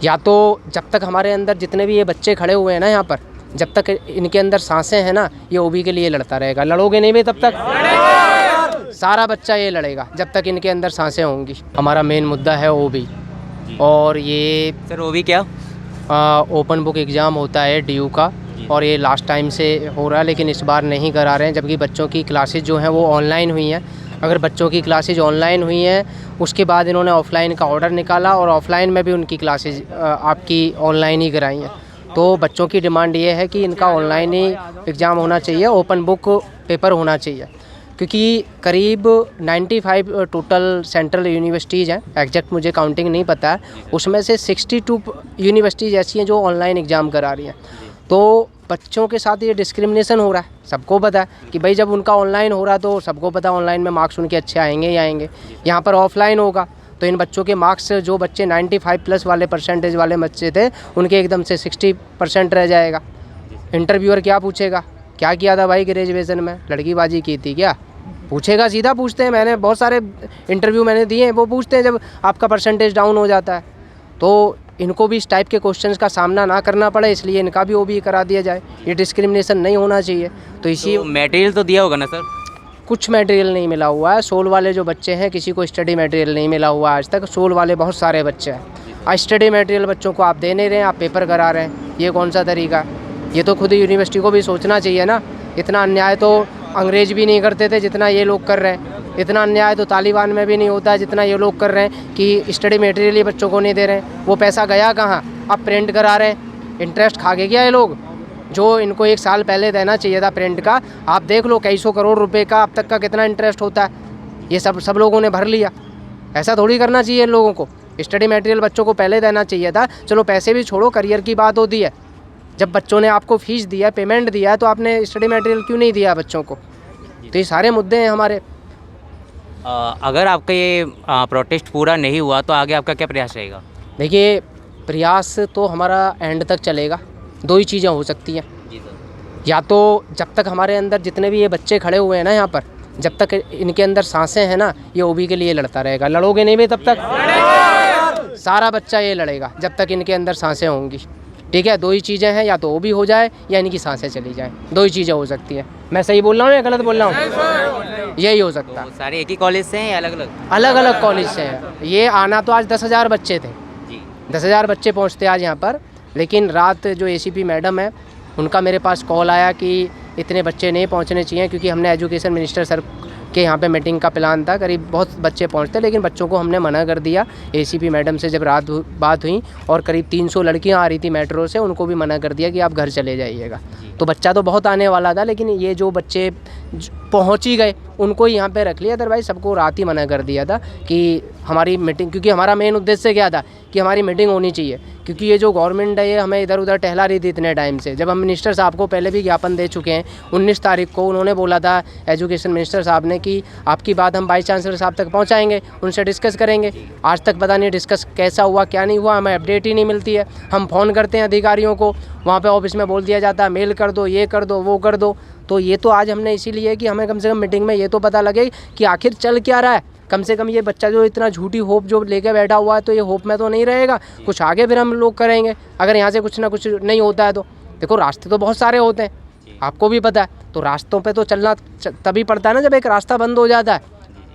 या तो जब तक हमारे अंदर जितने भी ये बच्चे खड़े हुए हैं ना यहाँ पर, जब तक इनके अंदर सांसें हैं ना, ये ओबी के लिए लड़ता रहेगा। लड़ोगे नहीं भाई तब तक सारा बच्चा ये लड़ेगा जब तक इनके अंदर सांसें होंगी। हमारा मेन मुद्दा है ओबी। और ये सर ओबी क्या? ओपन बुक एग्ज़ाम होता है DU का, और ये लास्ट टाइम से हो रहा है लेकिन इस बार नहीं करा रहे हैं, जबकि बच्चों की क्लासेज जो हैं वो ऑनलाइन हुई हैं। अगर बच्चों की क्लासेज ऑनलाइन हुई हैं, उसके बाद इन्होंने ऑफ़लाइन का ऑर्डर निकाला और ऑफ़लाइन में भी उनकी क्लासेज आपकी ऑनलाइन ही कराई हैं। तो बच्चों की डिमांड ये है कि इनका ऑनलाइन ही एग्ज़ाम होना चाहिए, ओपन बुक पेपर होना चाहिए, क्योंकि करीब 95 टोटल सेंट्रल यूनिवर्सिटीज़ हैं। एग्जैक्ट मुझे काउंटिंग नहीं पता है, उसमें से 62 यूनिवर्सिटीज़ ऐसी हैं जो ऑनलाइन एग्ज़ाम करा रही हैं। तो बच्चों के साथ ये डिस्क्रिमिनेशन हो रहा है। सबको पता है कि भाई जब उनका ऑनलाइन हो रहा है तो सबको पता है ऑनलाइन में मार्क्स उनके अच्छे आएंगे ही आएंगे। यहाँ पर ऑफलाइन होगा तो इन बच्चों के मार्क्स, जो बच्चे 95 प्लस वाले परसेंटेज वाले बच्चे थे, उनके एकदम से 60% रह जाएगा। इंटरव्यूअर क्या पूछेगा, क्या किया था भाई ग्रेजुएशन में, लड़कीबाजी की थी क्या, पूछेगा, सीधा पूछते हैं। मैंने बहुत सारे इंटरव्यू मैंने दिए हैं, वो पूछते हैं जब आपका परसेंटेज डाउन हो जाता है। तो इनको भी इस टाइप के क्वेश्चंस का सामना ना करना पड़े, इसलिए इनका भी ओबी करा दिया जाए। ये डिस्क्रिमिनेशन नहीं होना चाहिए। तो इसी मटेरियल तो दिया होगा ना सर? कुछ मटेरियल नहीं मिला हुआ है। सोल वाले जो बच्चे हैं, किसी को स्टडी मटेरियल नहीं मिला हुआ आज तक। सोल वाले बहुत सारे बच्चे हैं, स्टडी मटेरियल बच्चों को आप दे नहीं रहे हैं, आप पेपर करा रहे हैं। ये कौन सा तरीका है? ये तो खुद यूनिवर्सिटी को भी सोचना चाहिए ना। इतना अन्याय तो अंग्रेज भी नहीं करते थे जितना ये लोग कर रहे हैं। इतना अन्याय तो तालिबान में भी नहीं होता है जितना ये लोग कर रहे हैं कि स्टडी मटेरियल ये बच्चों को नहीं दे रहे हैं। वो पैसा गया कहाँ? अब प्रिंट करा रहे हैं। इंटरेस्ट खा गए क्या ये लोग? जो इनको 1 साल पहले देना चाहिए था प्रिंट का, आप देख लो कई सौ करोड़ रुपए का अब तक का कितना इंटरेस्ट होता है। ये सब लोगों ने भर लिया। ऐसा थोड़ी करना चाहिए इन लोगों को। स्टडी मटेरियल बच्चों को पहले देना चाहिए था। चलो पैसे भी छोड़ो, करियर की बात होती है। जब बच्चों ने आपको फीस दिया, पेमेंट दिया है, तो आपने स्टडी मटेरियल क्यों नहीं दिया बच्चों को? तो ये सारे मुद्दे हैं हमारे। अगर आपका ये प्रोटेस्ट पूरा नहीं हुआ तो आगे आपका क्या प्रयास रहेगा? देखिए, प्रयास तो हमारा एंड तक चलेगा। 2 ही चीज़ें हो सकती हैं। जी सर। या तो जब तक हमारे अंदर जितने भी ये बच्चे खड़े हुए हैं ना यहाँ पर, जब तक इनके अंदर सांसें हैं ना, ये ओबी के लिए लड़ता रहेगा। लड़ोगे नहीं भाई तब तक सारा बच्चा ये लड़ेगा जब तक इनके अंदर सांसें होंगी। ठीक है, 2 ही चीज़ें हैं, या तो ओबी हो जाए या इनकी सांसें चली जाए। 2 ही चीज़ें हो सकती हैं। मैं सही बोल रहा हूँ या गलत बोल रहा हूँ? यही हो सकता है। तो सारे एक ही कॉलेज से हैं या अलग अलग? अलग अलग कॉलेज से हैं। ये आना तो आज 10,000 बच्चे थे जी। 10,000 बच्चे पहुँचते आज यहाँ पर, लेकिन रात जो ACP मैडम है उनका मेरे पास कॉल आया कि इतने बच्चे नहीं पहुँचने चाहिए, क्योंकि हमने एजुकेशन मिनिस्टर सर के यहाँ पे मीटिंग का प्लान था। करीब बहुत बच्चे पहुँचते, लेकिन बच्चों को हमने मना कर दिया। ACP मैडम से जब रात बात हुई और करीब 300 लड़कियाँ आ रही थी मेट्रो से, उनको भी मना कर दिया कि आप घर चले जाइएगा। तो बच्चा तो बहुत आने वाला था, लेकिन ये जो बच्चे पहुँच ही गए उनको ही यहाँ पे रख लिया। अदरवाइज़ सबको रात ही मना कर दिया था कि हमारी मीटिंग, क्योंकि हमारा मेन उद्देश्य क्या था कि हमारी मीटिंग होनी चाहिए। क्योंकि ये जो गवर्नमेंट है ये हमें इधर उधर टहला रही थी इतने टाइम से। जब हम मिनिस्टर साहब को पहले भी ज्ञापन दे चुके हैं, 19 तारीख को उन्होंने बोला था एजुकेशन मिनिस्टर साहब ने कि आपकी बात हम वाइस चांसलर साहब तक पहुंचाएंगे, उनसे डिस्कस करेंगे। आज तक पता नहीं डिस्कस कैसा हुआ क्या नहीं हुआ, हमें अपडेट ही नहीं मिलती है। हम फ़ोन करते हैं अधिकारियों को, वहाँ पे ऑफिस में बोल दिया जाता है मेल कर दो, ये कर दो, वो कर दो। तो ये तो आज हमने इसीलिए कि हमें कम से कम मीटिंग में ये तो पता लगे कि आखिर चल क्या रहा है। कम से कम ये बच्चा जो इतना झूठी होप जो लेके बैठा हुआ है, तो ये होप में तो नहीं रहेगा। कुछ आगे फिर हम लोग करेंगे अगर यहाँ से कुछ ना कुछ नहीं होता है तो। देखो, रास्ते तो बहुत सारे होते हैं, आपको भी पता है। तो रास्तों पे तो चलना तभी पड़ता है ना जब एक रास्ता बंद हो जाता है।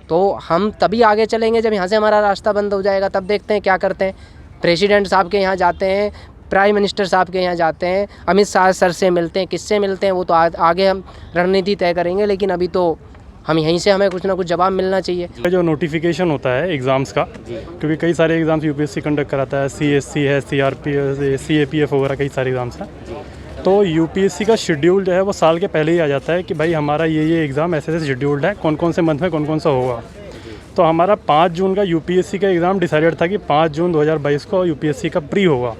तो हम तभी आगे चलेंगे जब यहाँ से हमारा रास्ता बंद हो जाएगा। तब देखते हैं क्या करते हैं। प्रेसिडेंट साहब के यहाँ जाते हैं, प्राइम मिनिस्टर साहब के यहाँ जाते हैं, अमित शाह सर से मिलते हैं, किससे मिलते हैं वो तो आगे हम रणनीति तय करेंगे। लेकिन अभी तो हम यहीं से हमें कुछ ना कुछ जवाब मिलना चाहिए। जो नोटिफिकेशन होता है एग्ज़ाम्स का, क्योंकि कई सारे एग्ज़ाम्स UPSC कंडक्ट कराता है, CSC है, CRP, CAPF वगैरह कई सारे एग्ज़ाम्स हैं। तो UPSC का शेड्यूल जो है वो साल के पहले ही आ जाता है कि भाई हमारा ये एग्ज़ाम ऐसे ऐसे शेड्यूल्ड है, कौन कौन से मंथ में कौन कौन सा होगा। तो हमारा 5 जून का UPSC का एग्ज़ाम डिसाइडेड था कि 5 जून 2022 को UPSC का प्री होगा।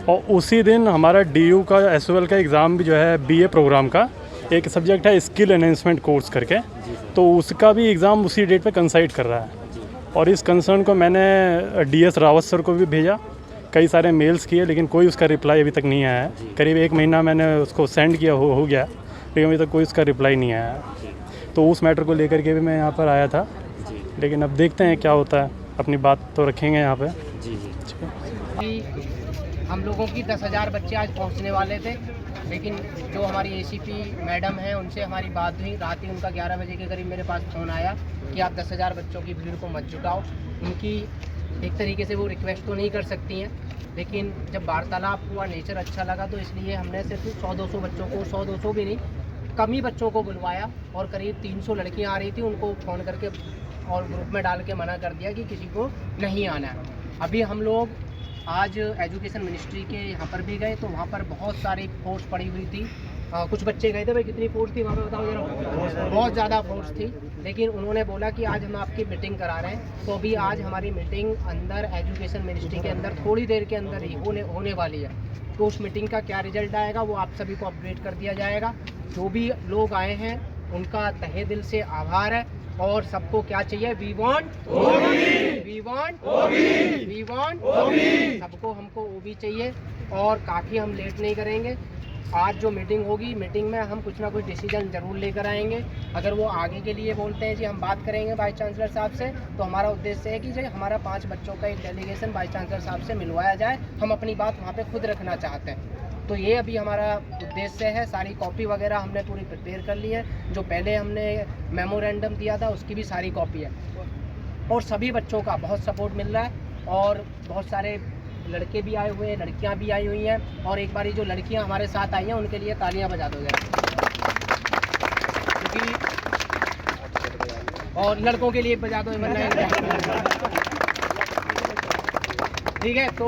और उसी दिन हमारा DU का SOL का एग्ज़ाम भी जो है BA प्रोग्राम का एक सब्जेक्ट है स्किल एनहेंसमेंट कोर्स करके, तो उसका भी एग्ज़ाम उसी डेट पे कंसाइड कर रहा है। और इस कंसर्न को मैंने DS रावत सर को भी भेजा, कई सारे मेल्स किए, लेकिन कोई उसका रिप्लाई अभी तक नहीं आया है। करीब 1 महीना मैंने उसको सेंड किया हो गया, लेकिन अभी तक कोई उसका रिप्लाई नहीं आया है। तो उस मैटर को लेकर के भी मैं यहाँ पर आया था, लेकिन अब देखते हैं क्या होता है। अपनी बात तो रखेंगे यहाँ पर। जी। अभी हम लोगों की 10,000 बच्चे आज पहुंचने वाले थे, लेकिन जो हमारी एसीपी मैडम हैं उनसे हमारी बात हुई। रात ही उनका 11 बजे के करीब मेरे पास फ़ोन आया कि आप 10,000 बच्चों की भीड़ को मत जुटाओ। उनकी एक तरीके से वो रिक्वेस्ट तो नहीं कर सकती हैं, लेकिन जब वार्तालाप हुआ, नेचर अच्छा लगा, तो इसलिए हमने सिर्फ 100-200 बच्चों को, 100-200 भी नहीं, कम ही बच्चों को बुलवाया और करीब 300 लड़कियां आ रही थी, उनको फ़ोन करके और ग्रुप में डाल के मना कर दिया कि किसी को नहीं आना है। अभी हम लोग आज एजुकेशन मिनिस्ट्री के यहाँ पर भी गए, तो वहाँ पर बहुत सारी फोर्स पड़ी हुई थी। कुछ बच्चे गए थे, भाई कितनी फोर्स थी वहाँ पे बताओ जरा? बहुत ज़्यादा फोर्स थी, लेकिन उन्होंने बोला कि आज हम आपकी मीटिंग करा रहे हैं। तो अभी आज हमारी मीटिंग अंदर एजुकेशन मिनिस्ट्री के अंदर थोड़ी देर के अंदर ही होने वाली है। तो उस मीटिंग का क्या रिजल्ट आएगा वो आप सभी को अपडेट कर दिया जाएगा। जो भी लोग आए हैं उनका तहे दिल से आभार है, और सबको क्या चाहिए? वी वांट, सबको हमको ओबी चाहिए, और काफ़ी हम लेट नहीं करेंगे। आज जो मीटिंग होगी, मीटिंग में हम कुछ ना कुछ डिसीजन ज़रूर लेकर आएंगे। अगर वो आगे के लिए बोलते हैं जी हम बात करेंगे वाइस चांसलर साहब से, तो हमारा उद्देश्य है कि जो हमारा 5 बच्चों का एक डेलीगेशन वाइस चांसलर साहब से मिलवाया जाए। हम अपनी बात वहाँ पे खुद रखना चाहते हैं, तो ये अभी हमारा उद्देश्य है। सारी कॉपी वगैरह हमने पूरी प्रिपेयर कर ली है। जो पहले हमने मेमोरेंडम दिया था उसकी भी सारी कॉपी है, और सभी बच्चों का बहुत सपोर्ट मिल रहा है, और बहुत सारे लड़के भी आए हुए हैं, लड़कियां भी आई हुई हैं। और एक बारी जो लड़कियां हमारे साथ आई हैं उनके लिए तालियां बजा दो जरा, क्योंकि और लड़कों के लिए बजा दो, ठीक है। तो